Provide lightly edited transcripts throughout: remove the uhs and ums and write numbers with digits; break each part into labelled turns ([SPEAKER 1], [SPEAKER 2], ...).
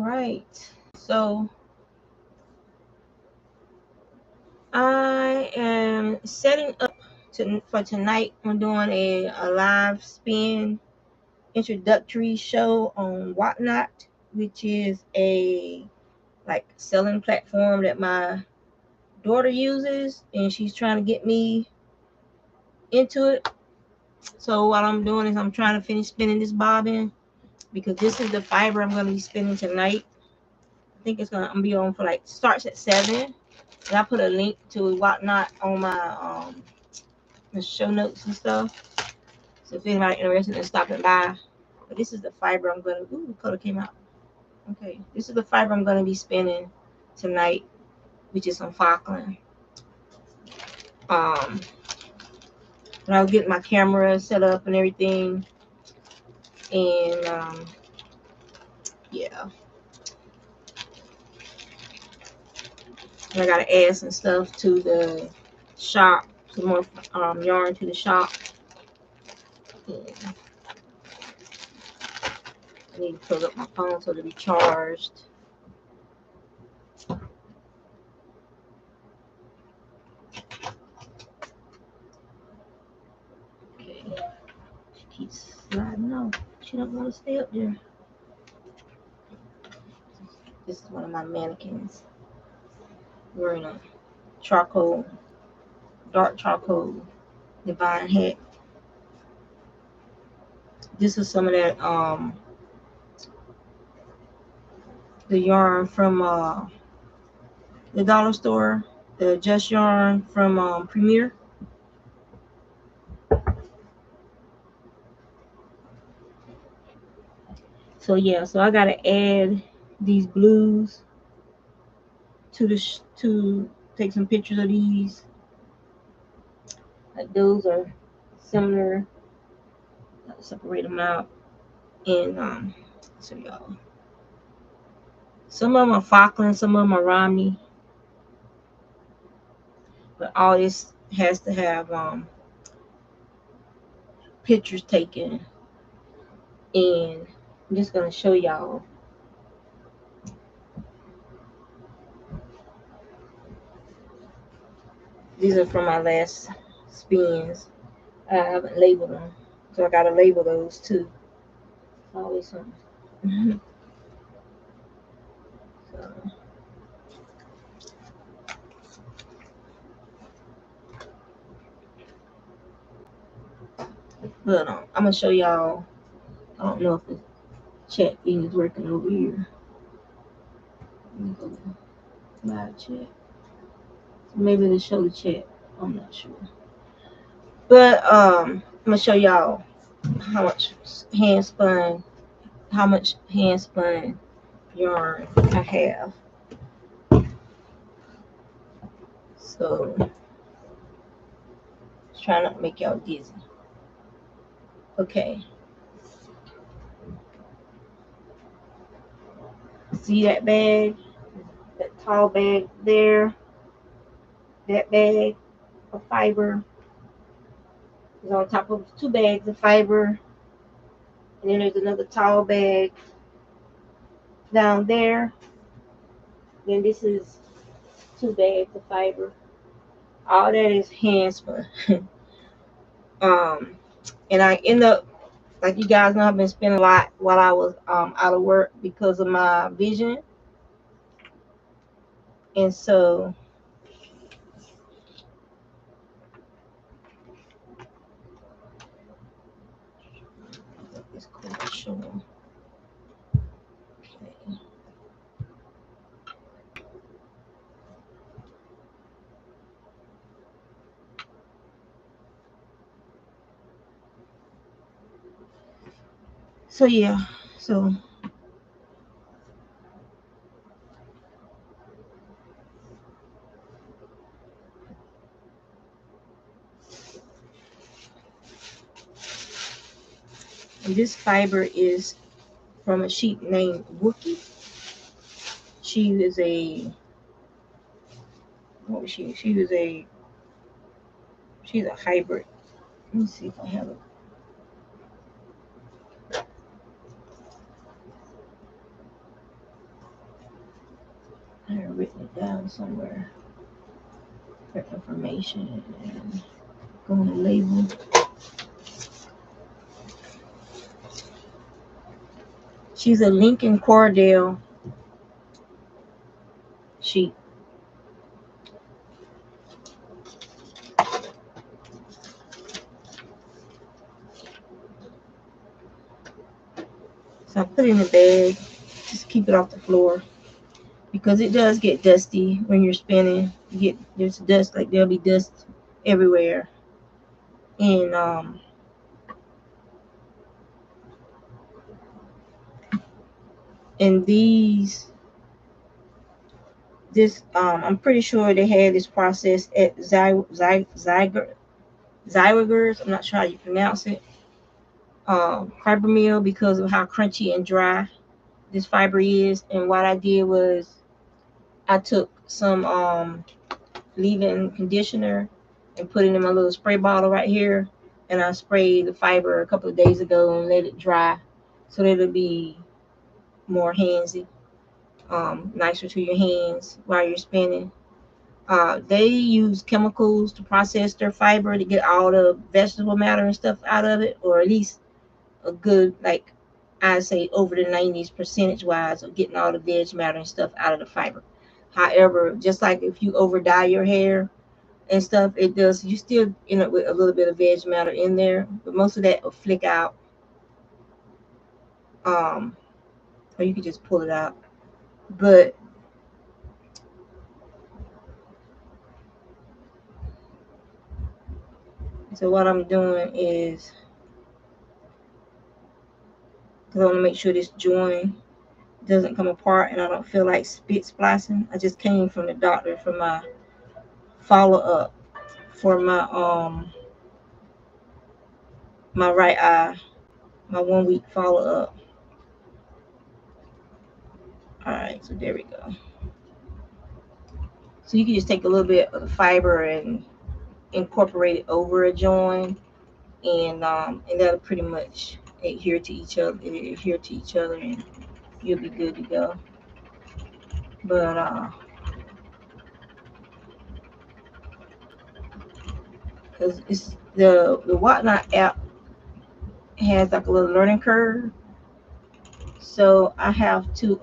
[SPEAKER 1] right, so I am setting up for tonight. I'm doing a live spin introductory show on Whatnot, which is a like selling platform that my daughter uses, and she's trying to get me into it. So what I'm doing is I'm trying to finish spinning this bobbin because this is the fiber I'm going to be spinning tonight. I think it's gonna be on for like starts at 7. And I put a link to Whatnot on my the show notes and stuff. So if anybody interested in stopping by, but this is the fiber I'm gonna. Ooh, the color came out. Okay, this is the fiber I'm gonna be spinning tonight, which is on Falkland. And I'll get my camera set up and everything, and yeah. And I gotta add some stuff to the shop, some more yarn to the shop. And I need to plug up my phone so it'll be charged. Okay. She keeps sliding off. She don't want to stay up there. This is one of my mannequins wearing a charcoal, dark charcoal divine hat. This is some of that the yarn from the dollar store, the Just yarn from Premier. So yeah, so I gotta add these blues to to take some pictures of these. Like those are similar. I'll separate them out and so y'all. Some of them are Falkland, some of them are Romney, but all this has to have pictures taken, and I'm just gonna show y'all. These are from my last spins. I haven't labeled them, so I gotta label those too. Always something. So, but I'm gonna show y'all. I don't know if the chat thing is working over here. Let me go live chat. So maybe it'll show the chat. I'm not sure. But I'm gonna show y'all how much hand spun yarn I have. So trying not to make y'all dizzy. Okay. See that bag? That tall bag there? That bag of fiber is on top of 2 bags of fiber. And then there's another tall bag down there. Then this is 2 bags of fiber. All that is hand spun. And I end up, like you guys know, I've been spending a lot while I was out of work because of my vision. And so it's cool. Okay. So yeah, so and this fiber is from a sheep named Wookie. She was a what was she? She's a hybrid. Let me see if I have it. have written it down somewhere for information and go on the label. She's a Lincoln Cordell sheep. So I put it in the bag, just keep it off the floor because it does get dusty when you're spinning. There's dust, like there'll be dust everywhere. And I'm pretty sure they had this process at Zywergers. I'm not sure how you pronounce it. Fiber mill, because of how crunchy and dry this fiber is. And what I did was I took some leave-in conditioner and put it in my little spray bottle right here, and I sprayed the fiber a couple of days ago and let it dry so that it'll be more handsy, nicer to your hands while you're spinning. They use chemicals to process their fiber to get all the vegetable matter and stuff out of it, or at least a good, like I say, over the 90s percentage wise of getting all the veg matter and stuff out of the fiber. However, just like if you over dye your hair and stuff, it does, you still end up with a little bit of veg matter in there, but most of that will flick out. Or you can just pull it out. But so what I'm doing is, because I want to make sure this joint doesn't come apart and I don't feel like spit splicing. I just came from the doctor for my follow up for my right eye, my 1 week follow up. All right, so there we go. So you can just take a little bit of the fiber and incorporate it over a joint, and that'll pretty much adhere to each other, and you'll be good to go. But because it's the Whatnot app has like a little learning curve, so I have to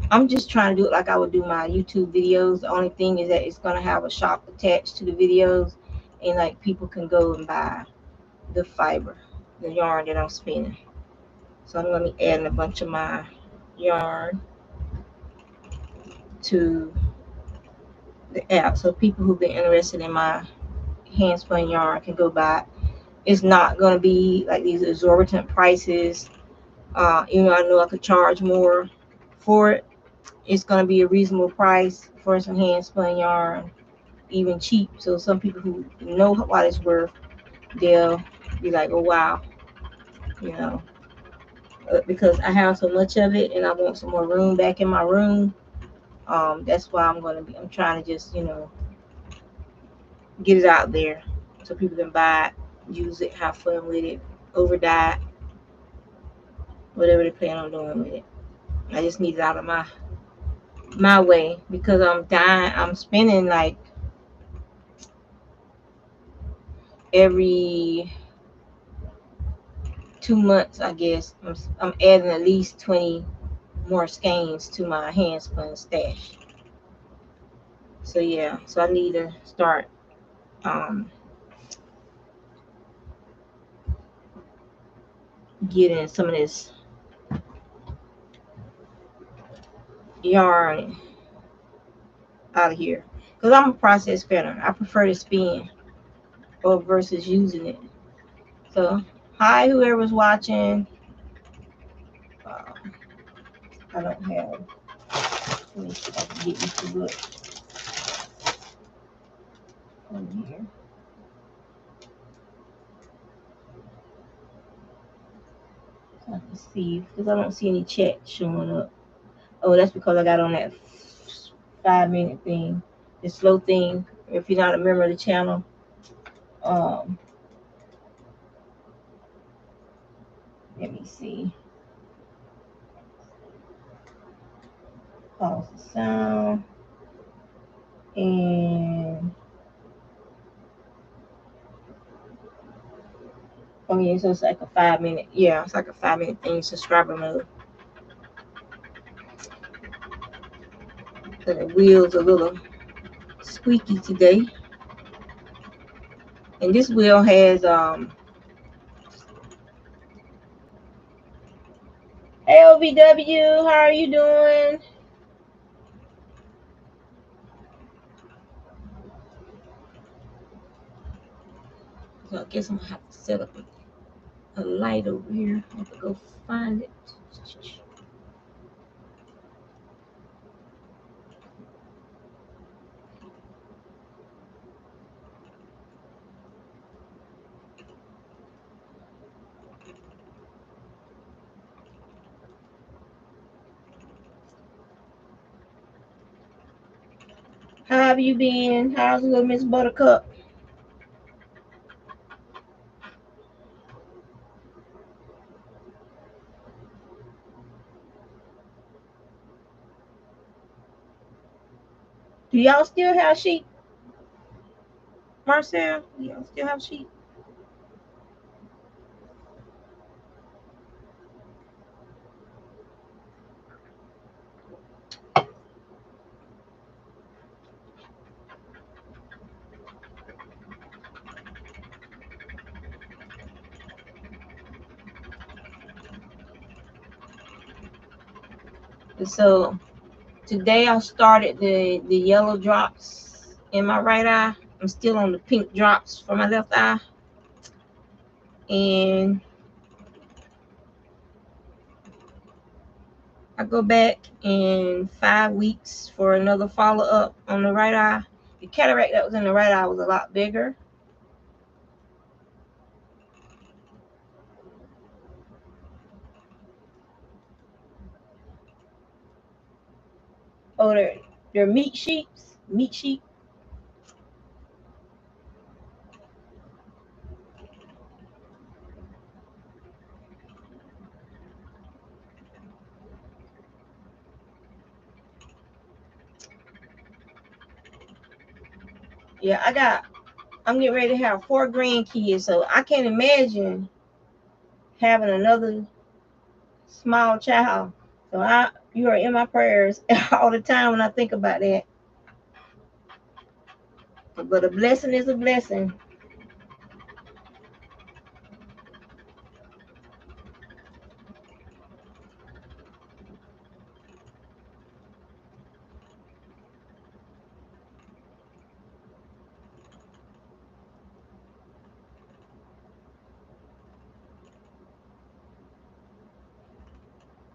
[SPEAKER 1] I'm just trying to do it like I would do my YouTube videos. The only thing is that it's gonna have a shop attached to the videos, and like people can go and buy the fiber, the yarn that I'm spinning. So I'm gonna be adding a bunch of my yarn to the app, so people who've been interested in my hand spun yarn can go buy it. It's not gonna be like these exorbitant prices. Even though I know I could charge more for it, it's gonna be a reasonable price for some hand spun yarn, even cheap. So some people who know what it's worth, they'll be like, "Oh wow," you know. Because I have so much of it, and I want some more room back in my room. That's why I'm trying to just get it out there so people can buy it, use it, have fun with it, over dye it, whatever they plan on doing with it. I just need it out of my way because I'm spending like every 2 months, I guess. I'm adding at least 20 more skeins to my hand spun stash. So yeah, so I need to start um, getting some of this yarn out of here because I'm a process spinner. I prefer to spin or versus using it. So hi, whoever's watching. Uh, I don't have. Let me see if I can get you to look on here. So I can see because I don't see any chat showing up. Oh, that's because I got on that 5 minute thing, the slow thing. If you're not a member of the channel, um, let me see. Pause the sound. And oh yeah, so it's like a 5 minute. Yeah, it's like a 5 minute thing. Subscriber mode. So the wheel's a little squeaky today. And this wheel has hey OVW, how are you doing? So I guess I'm gonna have to set up a light over here. I have to go find it. How have you been? How's little Miss Buttercup? Do y'all still have sheep, Marcel? Do y'all still have sheep? So today I started the yellow drops in my right eye. I'm still on the pink drops for my left eye. And I go back in 5 weeks for another follow-up on the right eye. The cataract that was in the right eye was a lot bigger. Oh, they're meat sheeps. Meat sheep. Yeah, I'm getting ready to have 4 grandkids, so I can't imagine having another small child. So you are in my prayers all the time when I think about that. But a blessing is a blessing.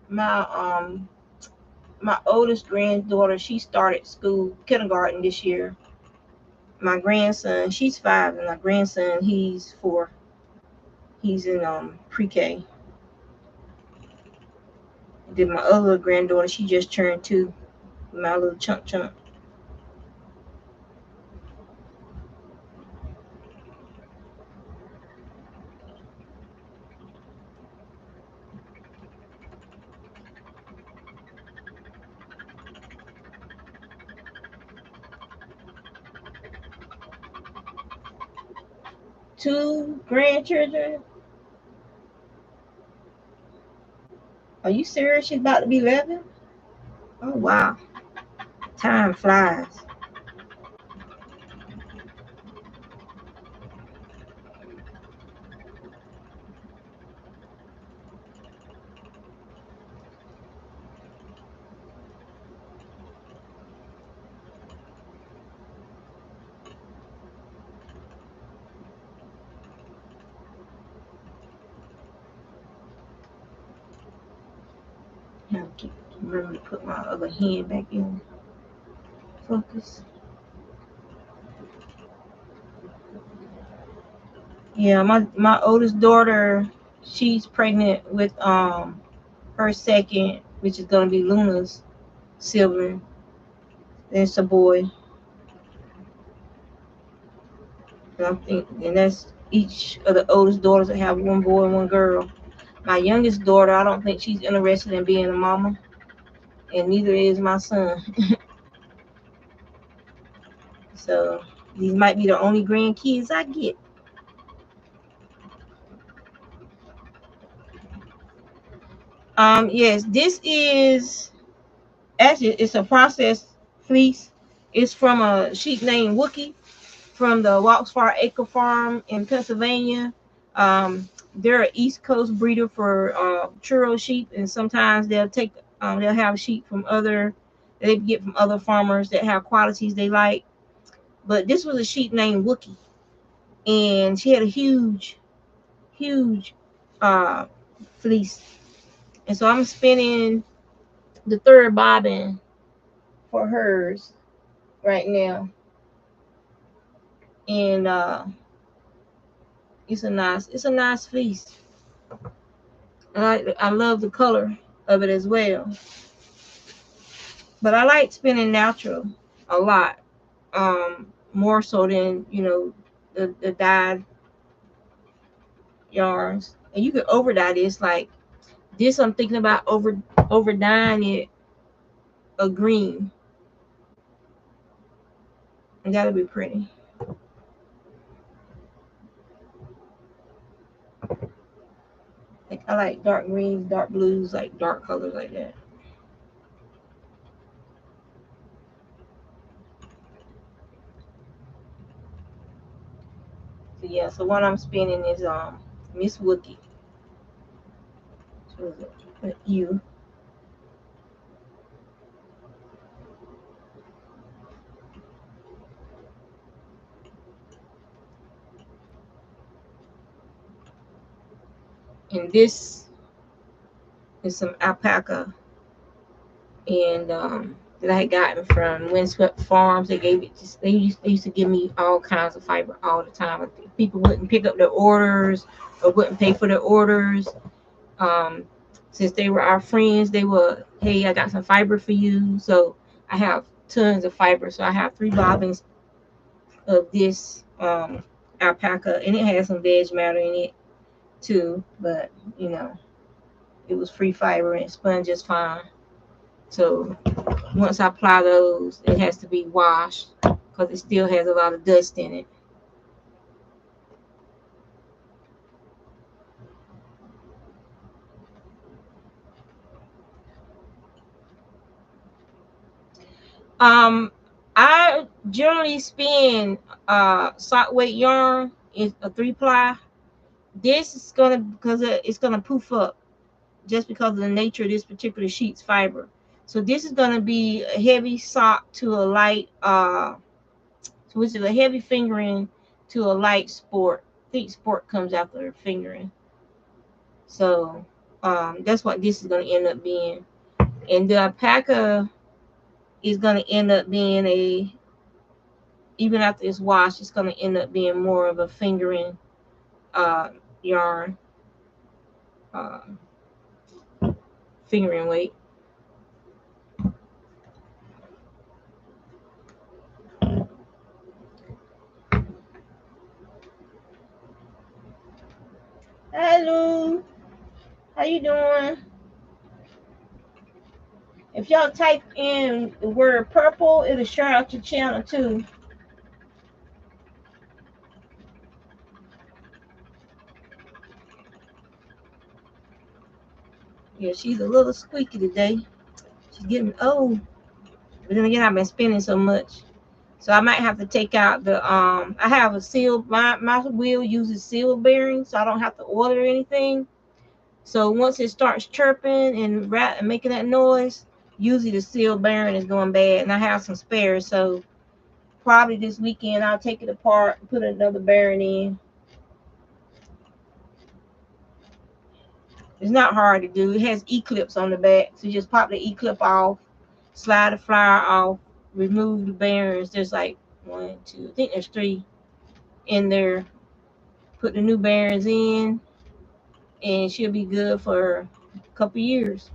[SPEAKER 1] My my oldest granddaughter, she started school kindergarten this year. My grandson, she's 5, and my grandson, he's 4. He's in pre-K. And then my other granddaughter, she just turned 2. My little chunk. 2 grandchildren. Are you serious? She's about to be 11? Oh wow, time flies. 'Have to remember to put my other hand back in focus. Yeah, my oldest daughter, she's pregnant with her second, which is gonna be Luna's sibling. And it's a boy. And that's each of the oldest daughters that have one boy and one girl. My youngest daughter, I don't think she's interested in being a mama. and neither is my son. So these might be the only grandkids I get. Yes, this is actually it's a processed fleece. It's from a sheep named Wookie from the Waxfar Acre Farm in Pennsylvania. They're an East Coast breeder for churro sheep, and sometimes they'll have sheep from other they get from other farmers that have qualities they like. But this was a sheep named Wookie, and she had a huge uh, fleece, and so I'm spinning the third bobbin for hers right now, and it's a nice fleece. I love the color of it as well. But I like spinning natural a lot, more so than the dyed yarns. And you could over dye this. Like this, I'm thinking about over dyeing it a green, and that'll be pretty. Like I like dark greens, dark blues, like dark colors like that. So yeah, so what I'm spinning is Miss Wookie. So you. And this is some alpaca, and that I had gotten from Windswept Farms. They gave it. They used to give me all kinds of fiber all the time. People wouldn't pick up their orders or wouldn't pay for their orders. Um, since they were our friends, they were, hey, I got some fiber for you. So I have tons of fiber. So I have 3 bobbins of this alpaca, and it has some veg matter in it too. But you know, it was free fiber and it spun just fine. So once I apply those, it has to be washed because it still has a lot of dust in it. Um, I generally spin sock weight yarn is a 3 ply. This is gonna because it's gonna poof up just because of the nature of this particular sheet's fiber. So this is gonna be a heavy sock to a light which is a heavy fingering to a light sport. I think sport comes after fingering. So that's what this is gonna end up being. And the alpaca is gonna end up being even after it's washed, it's gonna end up being more of a fingering uh, yarn, uh, fingering weight. Hello, how you doing? If y'all type in the word purple, it'll share out your channel too. Yeah, she's a little squeaky today. She's getting old. But then again, I've been spinning so much. So I might have to take out the I have a seal my wheel uses seal bearings, so I don't have to order anything. So once it starts chirping and making that noise, usually the seal bearing is going bad, and I have some spares. So probably this weekend I'll take it apart and put another bearing in. It's not hard to do. It has E-clips on the back, so you just pop the E-clip off, slide the flyer off, remove the bearings. There's like 1, 2, I think there's 3 in there. Put the new bearings in, and she'll be good for a couple years.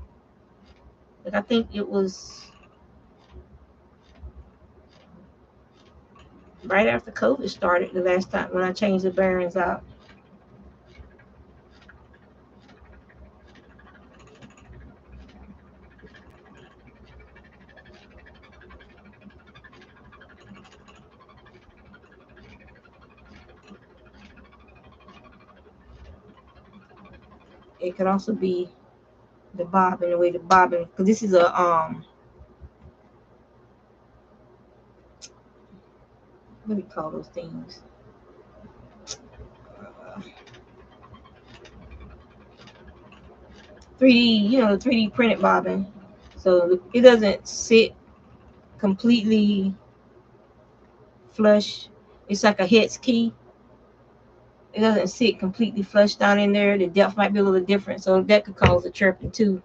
[SPEAKER 1] Like I think it was right after COVID started the last time when I changed the bearings out. it could also be the bobbin, the way the bobbin, because this is a what do you call those things? 3D, you know, 3D printed bobbin. So it doesn't sit completely flush. It's like a hex key. It doesn't sit completely flush down in there. The depth might be a little different, so that could cause a chirping too.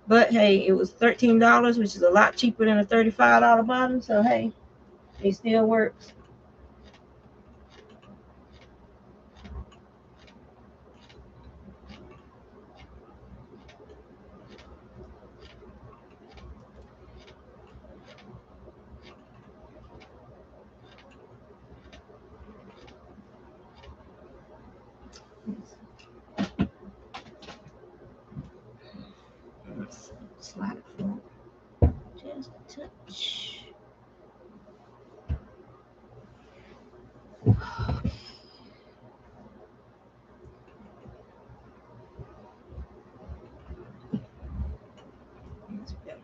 [SPEAKER 1] But hey, it was $13, which is a lot cheaper than a $35 bobbin. So hey, it still works. Let's slide it forward just a touch. That's better.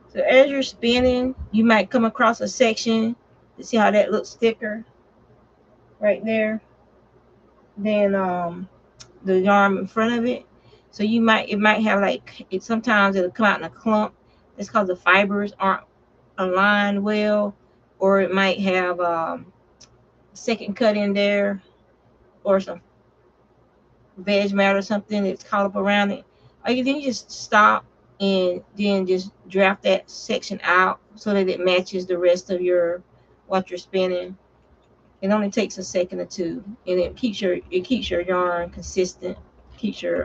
[SPEAKER 1] So as you're spinning, you might come across a section. You see how that looks thicker right there than the yarn in front of it. So it might have like it. Sometimes it'll come out in a clump. It's because the fibers aren't aligned well, or it might have second cut in there, or some veg mat or something that's caught up around it. Or you then just stop and then just draft that section out so that it matches the rest of your what you're spinning. It only takes a second or two, and it keeps your yarn consistent. Keeps your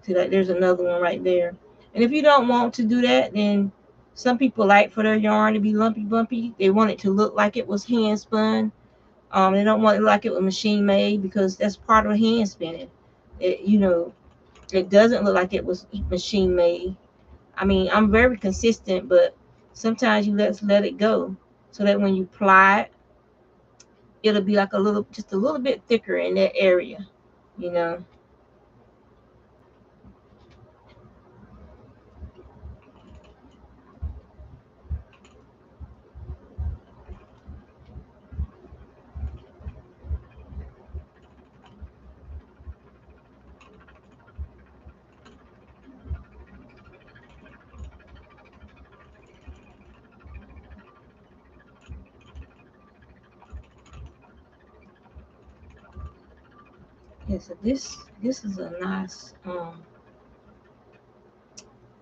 [SPEAKER 1] See, like there's another one right there. And if you don't want to do that, then some people like for their yarn to be lumpy bumpy. They want it to look like it was hand spun. They don't want it like it was machine made because that's part of hand spinning. You know, it doesn't look like it was machine made. I mean, I'm very consistent, but sometimes you let it go so that when you ply it, it'll be like just a little bit thicker in that area. You know. Yeah. So this is a nice. I'm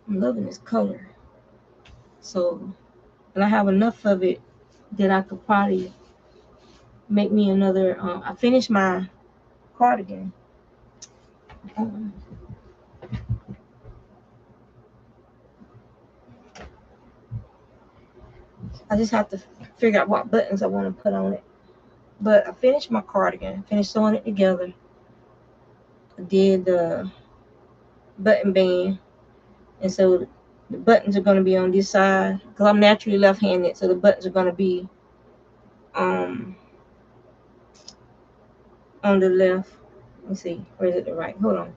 [SPEAKER 1] loving this color. So, and I have enough of it that I could probably make me another. I finished my cardigan. Um, I just have to figure out what buttons I want to put on it. But I finished my cardigan, finished sewing it together. I did the button band, and so the buttons are going to be on this side because I'm naturally left-handed, so the buttons are going to be um on the left. Let me see, or is it the right? Hold on.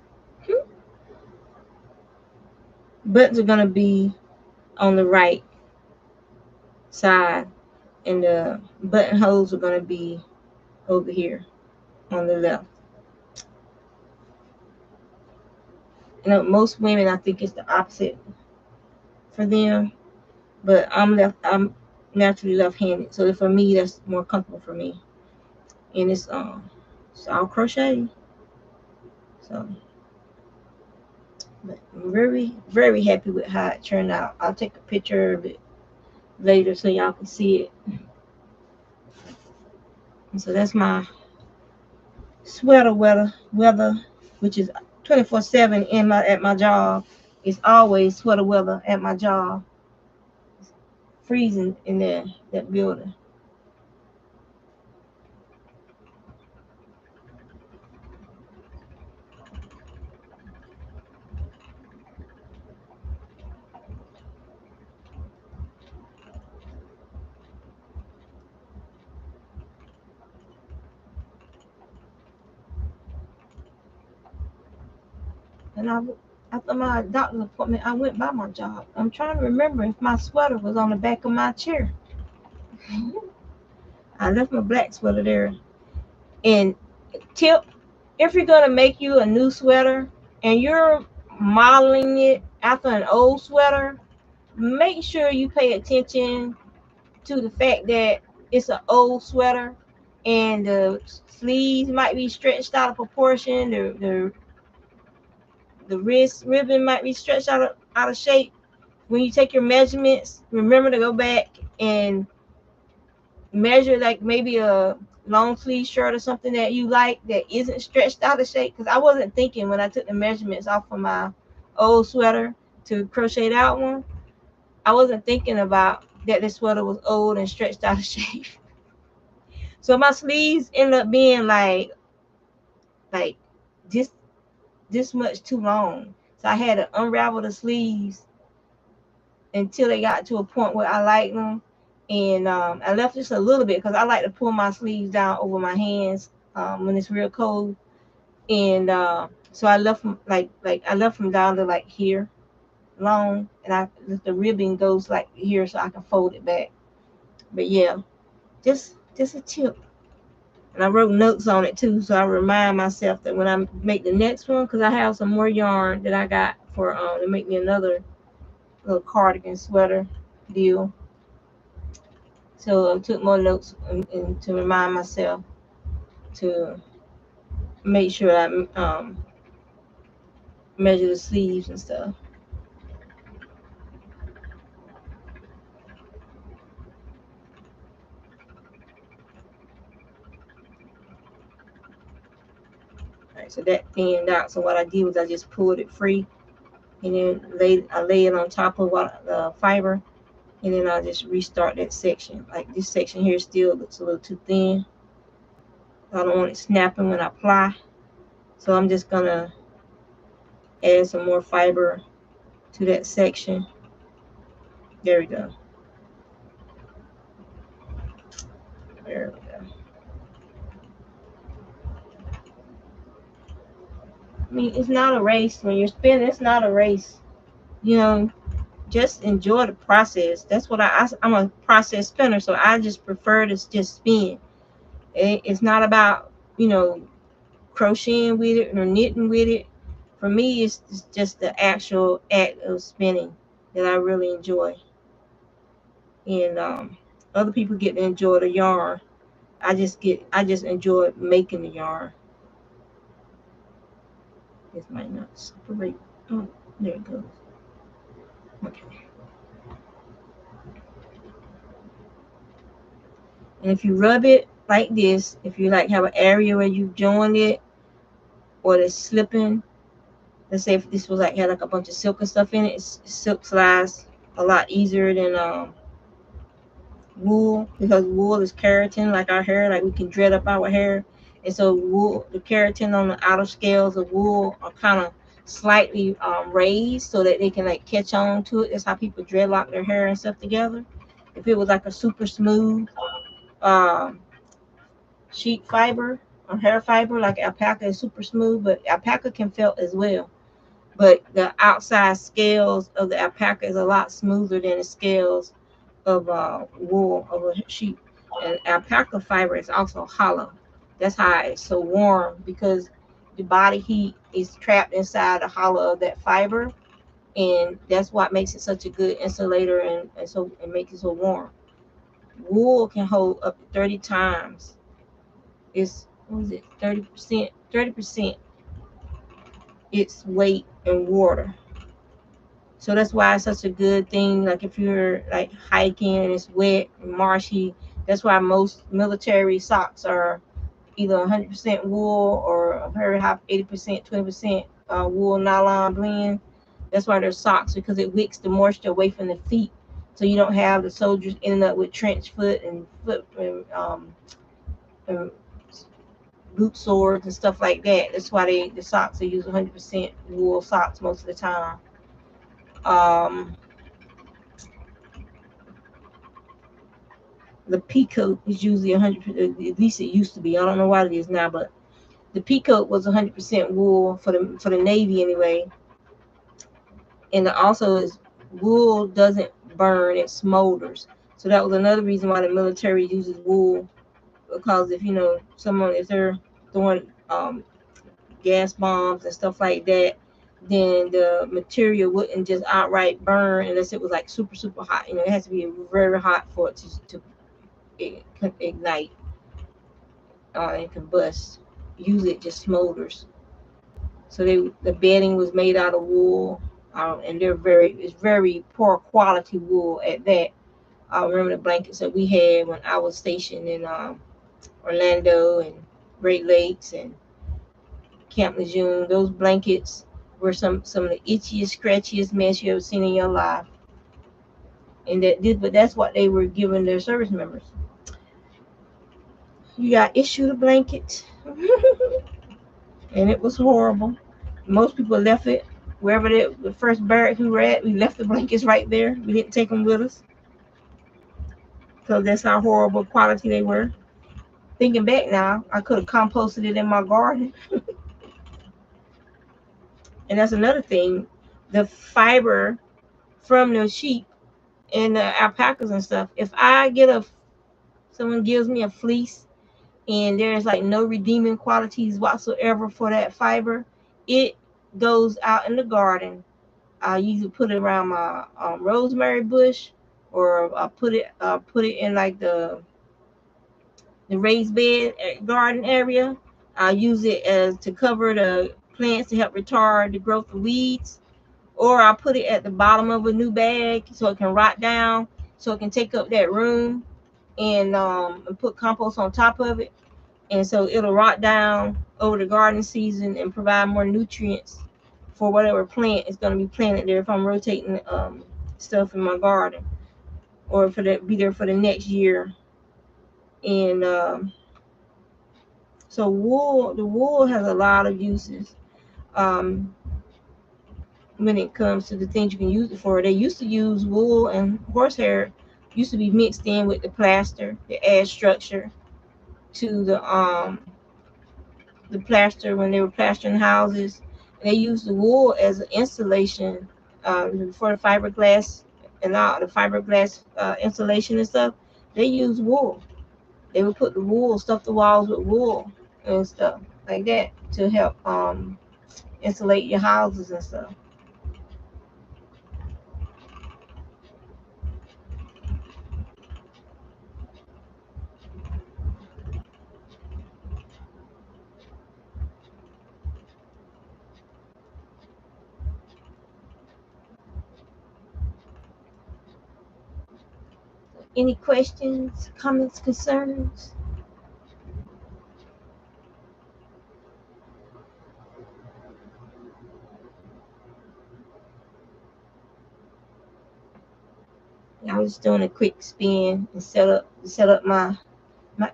[SPEAKER 1] Buttons are going to be on the right side, and the buttonholes are going to be over here on the left. And most women, I think it's the opposite for them, but I'm naturally left-handed, so for me that's more comfortable for me. And it's all crochet. So, but I'm very happy with how it turned out. I'll take a picture of it later so y'all can see it. And so that's my sweater weather, which is 24/7 in my at my job. It's always sweater weather at my job. It's freezing in there that building. And after my doctor's appointment, I went by my job. I'm trying to remember if my sweater was on the back of my chair. I left my black sweater there. And tip, if you're gonna make you a new sweater and you're modeling it after an old sweater, make sure you pay attention to the fact that it's an old sweater and the sleeves might be stretched out of proportion. The wrist ribbon might be stretched out of shape. When you take your measurements, remember to go back and measure like maybe a long sleeve shirt or something that you like that isn't stretched out of shape. Because I wasn't thinking when I took the measurements off of my old sweater to crochet that one, I wasn't thinking about that the sweater was old and stretched out of shape. So my sleeves ended up being like this this much too long. So I had to unravel the sleeves until they got to a point where I liked them. And I left just a little bit because I like to pull my sleeves down over my hands when it's real cold. And so I left them like I left them down to like here long, and the ribbon goes like here so I can fold it back. But yeah, just a tip. And I wrote notes on it too, so I remind myself that when I make the next one, because I have some more yarn that I got for to make me another little cardigan sweater deal. So I took more notes and to remind myself to make sure I measure the sleeves and stuff. All right, so that thinned out. So what I did was I just pulled it free, and then I lay it on top of the fiber, and then I just restart that section. Like this section here still looks a little too thin. I don't want it snapping when I apply. So I'm just gonna add some more fiber to that section. There we go. There we go. I mean, it's not a race. When you're spinning, it's not a race. You know, just enjoy the process. That's what I'm a process spinner, so I just prefer to just spin. It's not about, crocheting with it or knitting with it. For me, it's just the actual act of spinning that I really enjoy. And other people get to enjoy the yarn. I just enjoy making the yarn. This might not separate. Oh, there it goes. Okay. And if you rub it like this, if you like have an area where you joined it or it's slipping, let's say if this was like had like a bunch of silk and stuff in it, silk slides a lot easier than wool, because wool is keratin like our hair, like we can dread up our hair. And so wool, the keratin on the outer scales of wool are kind of slightly raised so that they can like catch on to it. That's how people dreadlock their hair and stuff together. If it was like a super smooth um, sheet fiber or hair fiber, like alpaca is super smooth, but alpaca can felt as well. But the outside scales of the alpaca is a lot smoother than the scales of wool of a sheep. And alpaca fiber is also hollow. That's how it's so warm, because the body heat is trapped inside the hollow of that fiber, and that's what makes it such a good insulator, and so it makes it so warm. Wool can hold up to 30 times. It's what is it? 30%. 30% its weight in water. So that's why it's such a good thing. Like if you're like hiking and it's wet and marshy, that's why most military socks are either 100% wool or a very high 80%, 20% wool nylon blend. That's why they're socks, because it wicks the moisture away from the feet, so you don't have the soldiers ending up with trench foot and and boot sores and stuff like that. That's why the socks are used 100% wool socks most of the time. Um, the peacoat is usually 100%. At least it used to be. I don't know what it is now, but the peacoat was 100% wool for the Navy anyway. And also is wool doesn't burn; it smolders. So that was another reason why the military uses wool, because if they're throwing gas bombs and stuff like that, then the material wouldn't just outright burn unless it was like super super hot. It has to be very hot for it to ignite and combust. Usually it just smolders. So the bedding was made out of wool, and it's very poor quality wool at that. I remember the blankets that we had when I was stationed in Orlando and Great Lakes and Camp Lejeune. Those blankets were some of the itchiest, scratchiest mess you ever seen in your life. But that's what they were giving their service members. You got issued a blanket, and it was horrible. Most people left it wherever the first barrack we were at. We left the blankets right there. We didn't take them with us because that's how horrible quality they were. Thinking back now, I could have composted it in my garden. And that's another thing. The fiber from the sheep and the alpacas and stuff. If someone gives me a fleece and there's like no redeeming qualities whatsoever for that fiber, it goes out in the garden. I usually put it around my rosemary bush, or I put it in like the raised bed garden area. I use it as to cover the plants to help retard the growth of weeds, or I put it at the bottom of a new bag so it can rot down, so it can take up that room, and put compost on top of it, and so it'll rot down over the garden season and provide more nutrients for whatever plant is going to be planted there if I'm rotating stuff in my garden, or be there for the next year. And so the wool has a lot of uses. Um, when it comes to the things you can use it for, they used to use wool and horsehair used to be mixed in with the plaster to add structure to the plaster when they were plastering houses. They used the wool as an insulation for the fiberglass and all the fiberglass insulation and stuff. They used wool. They would put stuff the walls with wool and stuff like that to help insulate your houses and stuff. Any questions, comments, concerns? I was doing a quick spin and set up my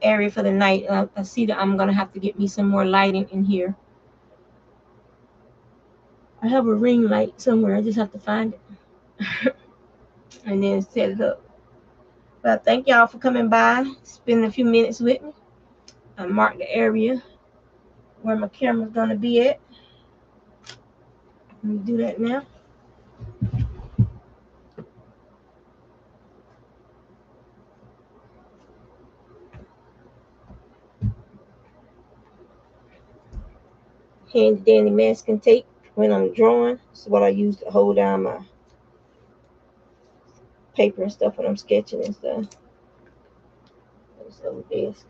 [SPEAKER 1] area for the night. I see that I'm gonna have to get me some more lighting in here. I have a ring light somewhere. I just have to find it and then set it up. But thank y'all for coming by, spending a few minutes with me. I marked the area where my camera's gonna be at. Let me do that now. Handy dandy masking tape when I'm drawing. This is what I use to hold down my paper and stuff when I'm sketching and stuff. This other desk.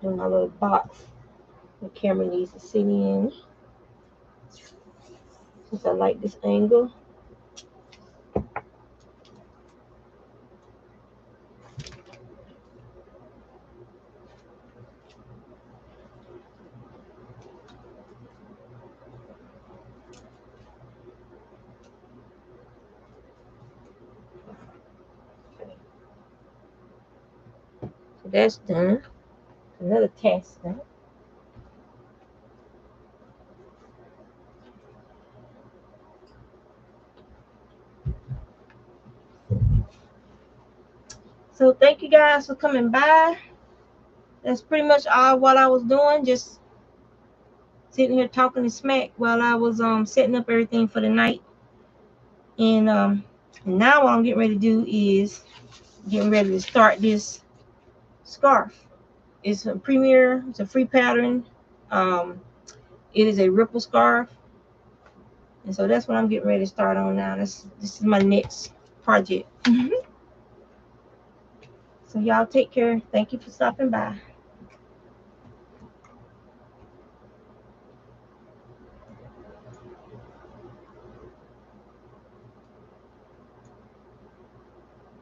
[SPEAKER 1] Do my little box the camera needs to sit in. Since I like this angle. So that's done. Another task done. So thank you guys for coming by. That's pretty much all what I was doing. Just sitting here talking to smack while I was setting up everything for the night. And now what I'm getting ready to do is getting ready to start this scarf. It's a Premier. It's a free pattern. It is a ripple scarf, and so that's what I'm getting ready to start on now. This is my next project. So y'all take care. Thank you for stopping by.